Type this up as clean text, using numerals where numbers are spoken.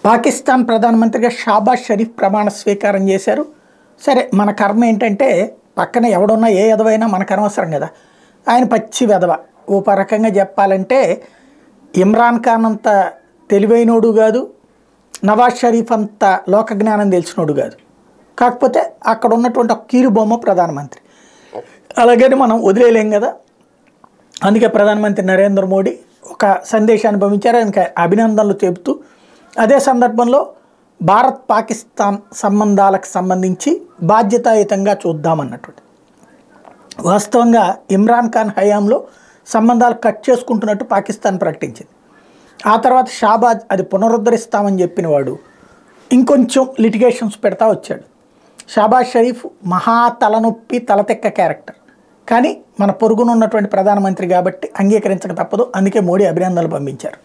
పాకిస్తాన్ ప్రధానమంత్రిగా షాబాజ్ షరీఫ్ ప్రమాణ స్వీకారం చేశారు. సరే, మన కర్మ ఏంటంటే పక్కన ఎవడున్నా ఏ ఎదవైనా మనకు అనవసరం కదా. ఆయన పచ్చి వెదవ. ఓ రకంగా చెప్పాలంటే ఇమ్రాన్ ఖాన్ అంత తెలివైనోడు కాదు, నవాజ్ షరీఫ్ అంత లోకజ్ఞానం తెలిసినోడు కాదు. కాకపోతే అక్కడ ఉన్నటువంటి ఒక కీలుబొమ్మ ప్రధానమంత్రి. అలాగని మనం వదిలేయలేం కదా. అందుకే ప్రధానమంత్రి నరేంద్ర మోడీ ఒక సందేశాన్ని పంపించారు, ఆయనకి అభినందనలు చెబుతూ. అదే సందర్భంలో భారత్ పాకిస్తాన్ సంబంధాలకు సంబంధించి బాధ్యతాయుతంగా చూద్దామన్నటువంటి, వాస్తవంగా ఇమ్రాన్ ఖాన్ హయాంలో సంబంధాలు కట్ చేసుకుంటున్నట్టు పాకిస్తాన్ ప్రకటించింది. ఆ తర్వాత షాబాజ్ అది పునరుద్ధరిస్తామని చెప్పిన వాడు ఇంకొంచెం లిటిగేషన్స్ పెడతా వచ్చాడు. షాబాజ్ షరీఫ్ మహా తలనొప్పి తలతెక్క క్యారెక్టర్, కానీ మన పొరుగున ఉన్నటువంటి ప్రధానమంత్రి కాబట్టి అంగీకరించక తప్పదు. అందుకే మోడీ అభినందనలు పంపించారు.